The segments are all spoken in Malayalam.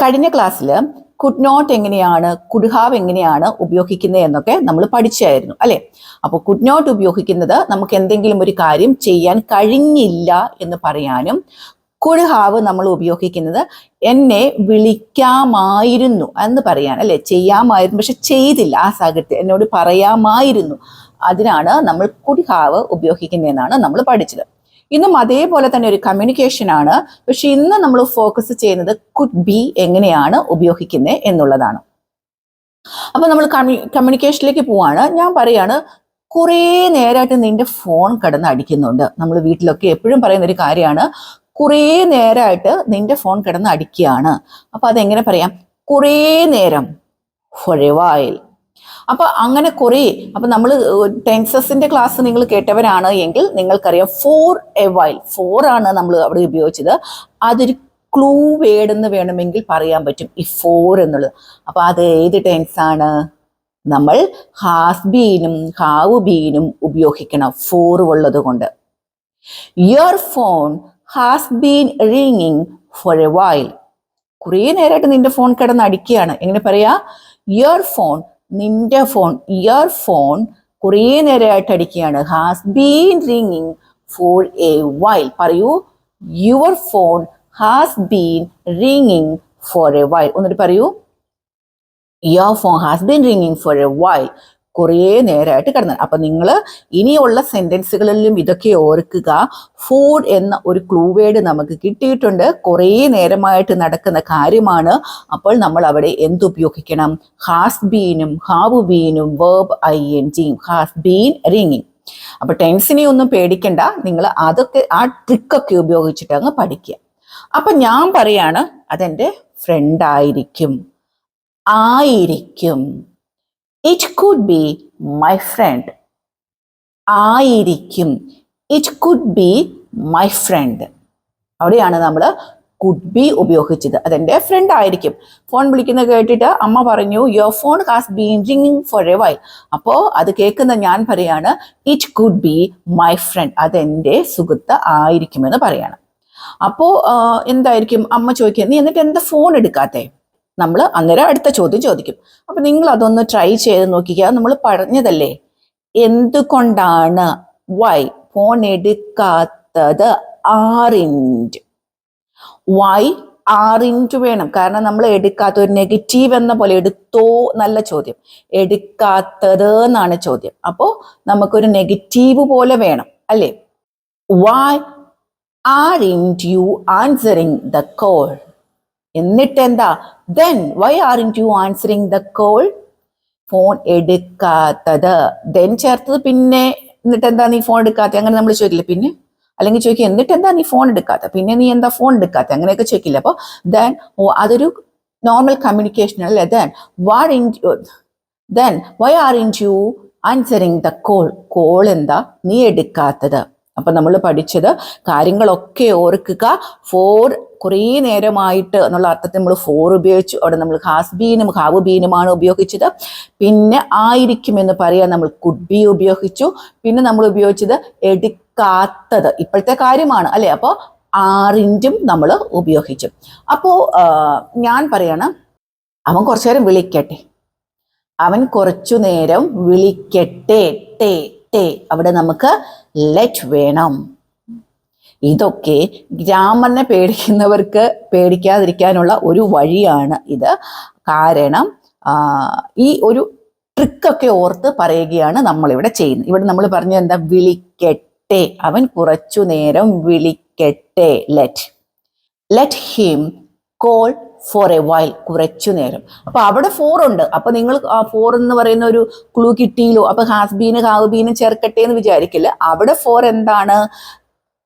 കഴിഞ്ഞ ക്ലാസ്സിൽ കുഡ് നോട്ട് എങ്ങനെയാണ്, കുഡ് ഹാവ് എങ്ങനെയാണ് ഉപയോഗിക്കുന്നത് എന്നൊക്കെ നമ്മൾ പഠിച്ചായിരുന്നു അല്ലെ. അപ്പോൾ കുഡ് നോട്ട് ഉപയോഗിക്കുന്നത് നമുക്ക് എന്തെങ്കിലും ഒരു കാര്യം ചെയ്യാൻ കഴിഞ്ഞില്ല എന്ന് പറയാനും, കുഡ് ഹാവ് നമ്മൾ ഉപയോഗിക്കുന്നത് എന്നെ വിളിക്കാമായിരുന്നു എന്ന് പറയാൻ അല്ലെ, ചെയ്യാമായിരുന്നു പക്ഷെ ചെയ്തില്ല, ആ സാഹചര്യത്തിൽ എന്നോട് പറയാമായിരുന്നു, അതിനാണ് നമ്മൾ കുഡ് ഹാവ് ഉപയോഗിക്കുന്നതെന്നാണ് നമ്മൾ പഠിച്ചത്. ഇന്നും അതേപോലെ തന്നെ ഒരു കമ്മ്യൂണിക്കേഷൻ ആണ്, പക്ഷെ ഇന്ന് നമ്മൾ ഫോക്കസ് ചെയ്യുന്നത് കുഡ് ബി എങ്ങനെയാണ് ഉപയോഗിക്കുന്നത് എന്നുള്ളതാണ്. അപ്പൊ നമ്മൾ കമ്മ്യൂണിക്കേഷനിലേക്ക് പോവാണ്. ഞാൻ പറയാണ്, കുറേ നേരമായിട്ട് നിന്റെ ഫോൺ കിടന്ന് അടിക്കുന്നുണ്ട്. നമ്മൾ വീട്ടിലൊക്കെ എപ്പോഴും പറയുന്ന ഒരു കാര്യമാണ്, കുറേ നേരമായിട്ട് നിന്റെ ഫോൺ കിടന്ന് അടിക്കുകയാണ്. അപ്പൊ അതെങ്ങനെ പറയാം? കുറേ നേരം, ഫോർ എ വൈൽ. അപ്പൊ അങ്ങനെ കുറേ, അപ്പൊ നമ്മൾ ടെൻസസിന്റെ ക്ലാസ് നിങ്ങൾ കേട്ടവരാണ് എങ്കിൽ നിങ്ങൾക്കറിയാം ഫോർ എ വൈൽ, ഫോർ ആണ് നമ്മൾ അവിടെ ഉപയോഗിച്ചത്. അതൊരു ക്ലൂ വേർഡ് എന്ന് വേണമെങ്കിൽ പറയാൻ പറ്റും ഈ ഫോർ എന്നുള്ളത്. അപ്പൊ അത് ഏത് ടെൻസ് ആണ്? നമ്മൾ ഹാസ് ബീനും ഹാവ് ബീനും ഉപയോഗിക്കണം ഫോർ ഉള്ളത് കൊണ്ട്. Your phone has been ringing for a while. കുറേ നേരമായിട്ട് നിന്റെ ഫോൺ കിടന്ന് അടിക്കുകയാണ്. എങ്ങനെ പറയാ? യുവർ ഫോൺ, നിന്റെ ഫോൺ, യുവർ ഫോൺ കുറേ നേരമായിട്ട് അടിക്കുകയാണ്. Has been ringing for a while. പറയൂ, your phone has been ringing for a while. ഒന്നിട്ട് പറയൂ, your phone has been ringing for a while. കുറേ നേരമായിട്ട് കിടന്നത്. അപ്പൊ നിങ്ങൾ ഇനിയുള്ള സെന്റൻസുകളിലും ഇതൊക്കെ ഓർക്കുക. ഫുഡ് എന്ന ഒരു ക്ലൂ വേർഡ് നമുക്ക് കിട്ടിയിട്ടുണ്ട്. കുറേ നേരമായിട്ട് നടക്കുന്ന കാര്യമാണ്. അപ്പോൾ നമ്മൾ അവിടെ എന്തുപയോഗിക്കണം? ഹാസ് ബീനും ഹാവ് ബീനും verb ing, has been ringing. അപ്പൊ ടെൻസിനെ ഒന്നും പേടിക്കണ്ട, നിങ്ങൾ അതൊക്കെ ആ ട്രിക്കൊക്കെ ഉപയോഗിച്ചിട്ട് അങ്ങ് പഠിക്കുക. അപ്പൊ ഞാൻ പറയാണ്, അതെന്റെ ഫ്രണ്ട് ആയിരിക്കും, ആയിരിക്കും. It could be my friend. ആയിരിക്കും. It could be my friend. അവിടെയാണ് നമ്മൾ കുഡ് ബി ഉപയോഗിച്ചത്. അതെന്റെ ഫ്രണ്ട് ആയിരിക്കും. ഫോൺ വിളിക്കുന്ന കേട്ടിട്ട് അമ്മ പറഞ്ഞു, your phone has been ringing for a while. അപ്പോൾ അത് കേൾക്കുന്ന ഞാൻ പറയാണ്, it could be my friend, അതെന്റെ സുഹൃത്ത് ആയിരിക്കുമെന്ന് പറയാണ്. അപ്പോൾ എന്തായിരിക്കും? അമ്മ ചോദിക്കുക, നീ എന്നിട്ട് എന്താ ഫോൺ എടുക്കാത്തേ? നമ്മൾ അന്നേരം അടുത്ത ചോദ്യം ചോദിക്കും. അപ്പൊ നിങ്ങൾ അതൊന്ന് ട്രൈ ചെയ്ത് നോക്കിക്കുക. നമ്മൾ പറഞ്ഞതല്ലേ, എന്തുകൊണ്ടാണ് വൈ ഫോൺ എടുക്കാത്തത്? ആറിൻറ്റ്. വൈ ആറിൻറ്റ് വേണം, കാരണം നമ്മൾ എടുക്കാത്ത ഒരു നെഗറ്റീവ് എന്ന പോലെ, എടുത്തോ നല്ല ചോദ്യം, എടുക്കാത്തത് എന്നാണ് ചോദ്യം. അപ്പോൾ നമുക്കൊരു നെഗറ്റീവ് പോലെ വേണം അല്ലേ? Why aren't you answering the call. എന്നിട്ട് എന്താ? then why aren't you answering the call? Phone എടുക്കാത്തത്, then ചേർത്തത്. പിന്നെ എന്നിട്ട് എന്താ നീ ഫോൺ എടുക്കാത്ത? അങ്ങനെ നമ്മൾ ചോദിക്കില്ല. പിന്നെ അല്ലെങ്കിൽ ചോദിക്കുക, എന്നിട്ട് എന്താ നീ ഫോൺ എടുക്കാത്ത? പിന്നെ നീ എന്താ ഫോൺ എടുക്കാത്ത? അങ്ങനെയൊക്കെ ചോദിക്കില്ല. അപ്പോൾ then അതൊരു നോർമൽ കമ്മ്യൂണിക്കേഷൻ അല്ലേ. then why aren't you answering the call? Call എന്താ? നീ എടുക്കാത്തത്. അപ്പൊ നമ്മൾ പഠിച്ചത് കാര്യങ്ങളൊക്കെ ഓർക്കുക. ഫോർ കുറേ നേരമായിട്ട് എന്നുള്ള അർത്ഥത്തിൽ നമ്മൾ ഫോർ ഉപയോഗിച്ചു. അവിടെ നമ്മൾ ഹാസ് ബീനും ഹാവ് ബീനുമാണ് ഉപയോഗിച്ചത്. പിന്നെ ആയിരിക്കും എന്ന് പറയാൻ നമ്മൾ കുഡ് ബി ഉപയോഗിച്ചു. പിന്നെ നമ്മൾ ഉപയോഗിച്ചത് എടുക്കാത്തത്, ഇപ്പോഴത്തെ കാര്യമാണ് അല്ലെ. അപ്പോൾ ആറിൻറ്റും നമ്മൾ ഉപയോഗിച്ചു. അപ്പോൾ ഞാൻ പറയണം, അവൻ കുറച്ചു നേരം വിളിക്കട്ടെ, അവൻ കുറച്ചു നേരം വിളിക്കട്ടെ. ടേ ടേ, അവിടെ നമുക്ക് ലെറ്റ് വേണം. ഇതൊക്കെ ഗ്രാമറിനെ പേടിക്കുന്നവർക്ക് പേടിക്കാതിരിക്കാനുള്ള ഒരു വഴിയാണ് ഇത്. കാരണം ഈ ഒരു ട്രിക്കൊക്കെ ഓർത്ത് പറയുകയാണ് നമ്മളിവിടെ ചെയ്യുന്നത്. ഇവിടെ നമ്മൾ പറഞ്ഞത് എന്താ? വിളിക്കട്ടെ, അവൻ കുറച്ചു നേരം വിളിക്കട്ടെ. Let him call for a while, കുറച്ചു നേരം. അപ്പൊ അവിടെ ഫോർ ഉണ്ട്. അപ്പൊ നിങ്ങൾ ആ ഫോർ എന്ന് പറയുന്ന ഒരു ക്ലൂ കിട്ടിയില്ലോ. അപ്പൊ ഹാസ് ബീന് ഹാവ് ബീനും ചേർക്കട്ടെ എന്ന് വിചാരിക്കില്ല. അവിടെ ഫോർ എന്താണ്?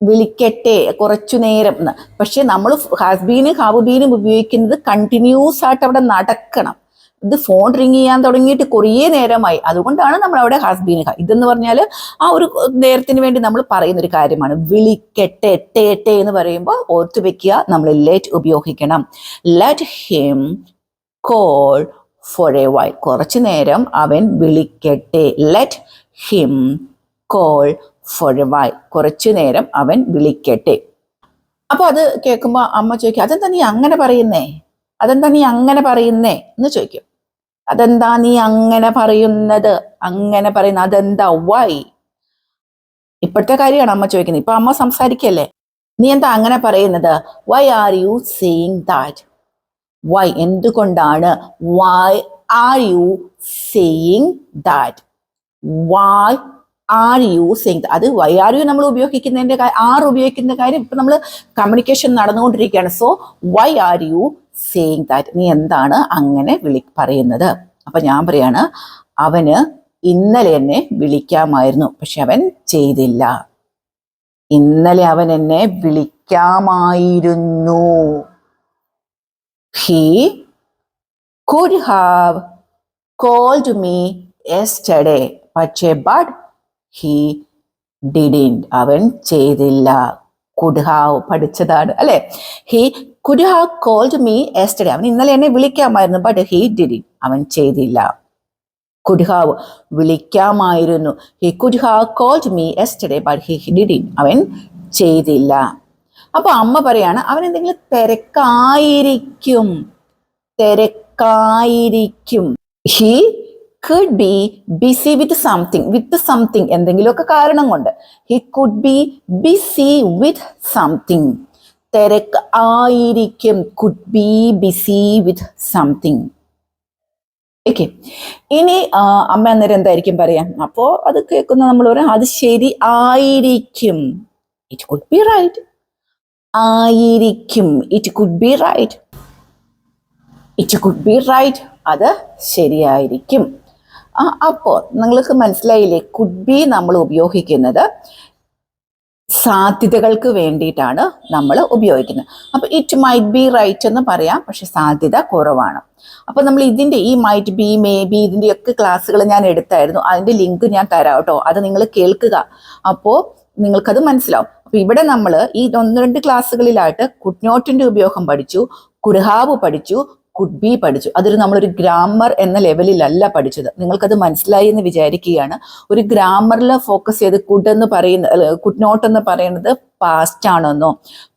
വിളിക്കട്ടെ, കുറച്ചു നേരം എന്ന്. പക്ഷെ നമ്മൾ ഹാസ് ബീനും ഹാവ് ബീനും ഉപയോഗിക്കുന്നത് കണ്ടിന്യൂസ് ആയിട്ട് അവിടെ നടക്കണം. ഇത് ഫോൺ റിങ് ചെയ്യാൻ തുടങ്ങിയിട്ട് കുറേ നേരമായി, അതുകൊണ്ടാണ് നമ്മൾ അവിടെ ഹാസ് ബീൻ. ഇതെന്ന് പറഞ്ഞാൽ ആ ഒരു നേരത്തിന് വേണ്ടി നമ്മൾ പറയുന്ന ഒരു കാര്യമാണ്. വിളിക്കട്ടെ, ടേ ടേ എന്ന് പറയുമ്പോൾ ഓർത്ത് വെക്കുക, നമ്മൾ ലെറ്റ് ഉപയോഗിക്കണം. Let him call for a while, കുറച്ചു നേരം അവൻ വിളിക്കട്ടെ. Let him call for a while, കുറച്ചു നേരം അവൻ വിളിക്കട്ടെ. അപ്പൊ അത് കേൾക്കുമ്പോൾ അമ്മ ചോദിക്കുക, അതെന്താ നീ അങ്ങനെ പറയുന്നേ? അതെന്താ നീ അങ്ങനെ പറയുന്നേ എന്ന് ചോദിക്കും. അതെന്താ നീ അങ്ങനെ പറയുന്നത്, അങ്ങനെ പറയുന്നത് അതെന്താ, വൈ? ഇപ്പോഴത്തെ കാര്യമാണ് അമ്മ ചോദിക്കുന്നത്. ഇപ്പൊ അമ്മ സംസാരിക്കല്ലേ, നീ എന്താ അങ്ങനെ പറയുന്നത്, why are you saying that? Why, എന്തുകൊണ്ടാണ്, why are you saying that? Why are you saying, അത് വൈ ആർ യു നമ്മൾ ഉപയോഗിക്കുന്നതിന്റെ ആർ ഉപയോഗിക്കുന്ന കാര്യം ഇപ്പൊ നമ്മൾ കമ്മ്യൂണിക്കേഷൻ നടന്നുകൊണ്ടിരിക്കുകയാണ്. So why are you saying that, നീ എന്താണ് അങ്ങനെ പറയുന്നത്? അപ്പൊ ഞാൻ പറയാണ്, അവന് ഇന്നലെ എന്നെ വിളിക്കാമായിരുന്നു, പക്ഷെ അവൻ ചെയ്തില്ല. ഇന്നലെ അവൻ എന്നെ വിളിക്കാമായിരുന്നു. He could have called me yesterday, but he didn't. അവൻ ചെയ്തില്ല. could have പഠിച്ചതാണ് അല്ലെ. He could have called me yesterday. അവൻ ഇന്നലെ എന്നെ വിളിക്കാമായിരുന്നു, but he didn't. അവൻ ചെയ്തില്ല. could have വിളിക്കാമായിരുന്നു. He could have called me yesterday, but he didn't. അവൻ ചെയ്തില്ല. അപ്പൊ അമ്മ പറയാണ്, അവൻ എന്തെങ്കിലും തിരക്കായിരിക്കും. He could be busy with something. എന്തെങ്കിലുമൊക്കെ കാരണം കൊണ്ട്. He could be busy with something. തിരക്ക് ആയിരിക്കും. could be busy with something. Okay, ഇനി അമ്മ അന്നേരം എന്തായിരിക്കും പറയാം? അപ്പോ അത് കേൾക്കുന്ന നമ്മൾ പറയാം, അത് ശരി ആയിരിക്കും. It could be right. ആയിരിക്കും. It could be right. It could be right. അത് ശരിയായിരിക്കും. അപ്പോൾ നിങ്ങൾക്ക് മനസ്സിലായില്ലേ, കുഡ് ബി നമ്മൾ ഉപയോഗിക്കുന്നത് സാധ്യതകൾക്ക് വേണ്ടിയിട്ടാണ് നമ്മൾ ഉപയോഗിക്കുന്നത്. അപ്പൊ ഇറ്റ് മൈറ്റ് ബി റൈറ്റ് എന്ന് പറയാം, പക്ഷെ സാധ്യത കുറവാണ്. അപ്പൊ നമ്മൾ ഇതിന്റെ ഈ മൈറ്റ് ബി, മേ ബി, ഇതിന്റെയൊക്കെ ക്ലാസ്സുകൾ ഞാൻ എടുത്തായിരുന്നു. അതിന്റെ ലിങ്ക് ഞാൻ തരാം കേട്ടോ, അത് നിങ്ങൾ കേൾക്കുക. അപ്പോ നിങ്ങൾക്കത് മനസ്സിലാവും. അപ്പൊ ഇവിടെ നമ്മൾ ഈ 1-2 ക്ലാസ്സുകളിലായിട്ട് കുഡ് നോട്ടിന്റെ ഉപയോഗം പഠിച്ചു, കുഡ് ഹാവ് പഠിച്ചു, കുഡ് ബി പഠിച്ചു. അതൊരു നമ്മളൊരു ഗ്രാമർ എന്ന ലെവലിലല്ല പഠിച്ചത്. നിങ്ങൾക്കത് മനസ്സിലായി എന്ന് വിചാരിക്കുകയാണ്. ഒരു ഗ്രാമറിൽ ഫോക്കസ് ചെയ്ത് കുഡ് എന്ന് പറയുന്ന, കുഡ് നോട്ട് എന്ന് പറയുന്നത് പാസ്റ്റ് ആണെന്നോ,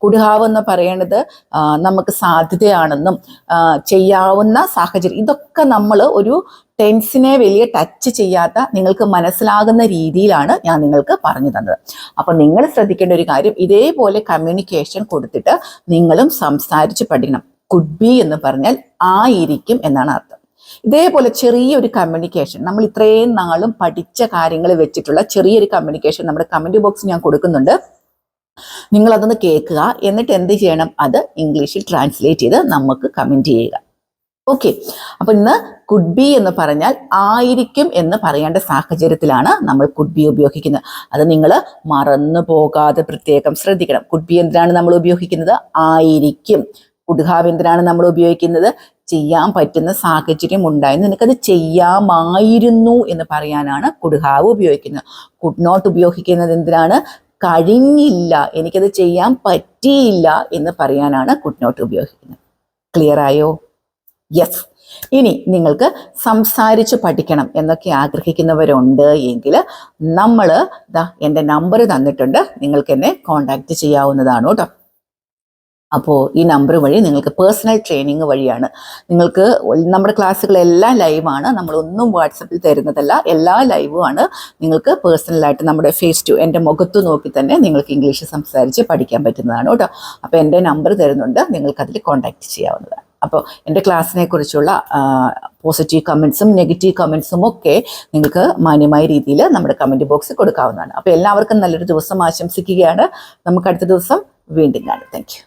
കുഡ് ഹാവ് എന്ന് പറയുന്നത് നമുക്ക് സാധ്യതയാണെന്നും, ചെയ്യാവുന്ന സാഹചര്യം, ഇതൊക്കെ നമ്മൾ ഒരു ടെൻസിനെ വലിയ ടച്ച് ചെയ്യാത്ത നിങ്ങൾക്ക് മനസ്സിലാകുന്ന രീതിയിലാണ് ഞാൻ നിങ്ങൾക്ക് പറഞ്ഞു തന്നത്. അപ്പൊ നിങ്ങൾ ശ്രദ്ധിക്കേണ്ട ഒരു കാര്യം, ഇതേപോലെ കമ്മ്യൂണിക്കേഷൻ കൊടുത്തിട്ട് നിങ്ങളും സംസാരിച്ച് പഠിക്കണം. കുഡ് ബി എന്ന് പറഞ്ഞാൽ ആയിരിക്കും എന്നാണ് അർത്ഥം. ഇതേപോലെ ചെറിയൊരു കമ്മ്യൂണിക്കേഷൻ, നമ്മൾ ഇത്രയും നാളും പഠിച്ച കാര്യങ്ങൾ വെച്ചിട്ടുള്ള ചെറിയൊരു കമ്മ്യൂണിക്കേഷൻ നമ്മുടെ കമന്റ് ബോക്സിൽ ഞാൻ കൊടുക്കുന്നുണ്ട്. നിങ്ങൾ അതൊന്ന് കേൾക്കുക, എന്നിട്ട് എന്ത് ചെയ്യണം, അത് ഇംഗ്ലീഷിൽ ട്രാൻസ്ലേറ്റ് ചെയ്ത് നമുക്ക് കമന്റ് ചെയ്യുക. ഓക്കെ, അപ്പൊ ഇന്ന് കുഡ് ബി എന്ന് പറഞ്ഞാൽ ആയിരിക്കും എന്ന് പറയേണ്ട സാഹചര്യത്തിലാണ് നമ്മൾ കുഡ് ബി ഉപയോഗിക്കുന്നത്. അത് നിങ്ങൾ മറന്നു പോകാതെ പ്രത്യേകം ശ്രദ്ധിക്കണം. കുഡ് ബി എന്തിനാണ് നമ്മൾ ഉപയോഗിക്കുന്നത്? ആയിരിക്കും. കുഡ് ഹാവ് എന്തിനാണ് നമ്മൾ ഉപയോഗിക്കുന്നത്? ചെയ്യാൻ പറ്റുന്ന സാഹചര്യം ഉണ്ടായിരുന്നു, നിനക്കത് ചെയ്യാമായിരുന്നു എന്ന് പറയാനാണ് കുഡ് ഹാവ് ഉപയോഗിക്കുന്നത്. കുഡ് നോട്ട് ഉപയോഗിക്കുന്നത് എന്തിനാണ്? കഴിഞ്ഞില്ല, എനിക്കത് ചെയ്യാൻ പറ്റിയില്ല എന്ന് പറയാനാണ് കുഡ് നോട്ട് ഉപയോഗിക്കുന്നത്. ക്ലിയർ ആയോ? യെസ്. ഇനി നിങ്ങൾക്ക് സംസാരിച്ച് പഠിക്കണം എന്നൊക്കെ ആഗ്രഹിക്കുന്നവരുണ്ട് എങ്കിൽ നമ്മൾ എൻ്റെ നമ്പർ തന്നിട്ടുണ്ട്, നിങ്ങൾക്ക് എന്നെ കോണ്ടാക്ട് ചെയ്യാവുന്നതാണ് കേട്ടോ. അപ്പോൾ ഈ നമ്പർ വഴി നിങ്ങൾക്ക് പേഴ്സണൽ ട്രെയിനിങ് വഴിയാണ്. നിങ്ങൾക്ക് നമ്മുടെ ക്ലാസ്സുകളെല്ലാം ലൈവാണ്, നമ്മളൊന്നും വാട്സപ്പിൽ തരുന്നതല്ല, എല്ലാ ലൈവുമാണ്. നിങ്ങൾക്ക് പേഴ്സണലായിട്ട് നമ്മുടെ ഫേസ് ടു, എൻ്റെ മുഖത്ത് നോക്കി തന്നെ നിങ്ങൾക്ക് ഇംഗ്ലീഷ് സംസാരിച്ച് പഠിക്കാൻ പറ്റുന്നതാണ് കേട്ടോ. അപ്പോൾ എൻ്റെ നമ്പർ തരുന്നുണ്ട്, നിങ്ങൾക്ക് അതിൽ കോൺടാക്ട് ചെയ്യാവുന്നതാണ്. അപ്പോൾ എൻ്റെ ക്ലാസ്സിനെ കുറിച്ചുള്ള പോസിറ്റീവ് കമൻസും നെഗറ്റീവ് കമൻസും ഒക്കെ നിങ്ങൾക്ക് മാന്യമായ രീതിയിൽ നമ്മുടെ കമൻറ്റ് ബോക്സിൽ കൊടുക്കാവുന്നതാണ്. അപ്പോൾ എല്ലാവർക്കും നല്ലൊരു ദിവസം ആശംസിക്കുകയാണ്. നമുക്ക് അടുത്ത ദിവസം വീണ്ടും കാണാം. Thank you.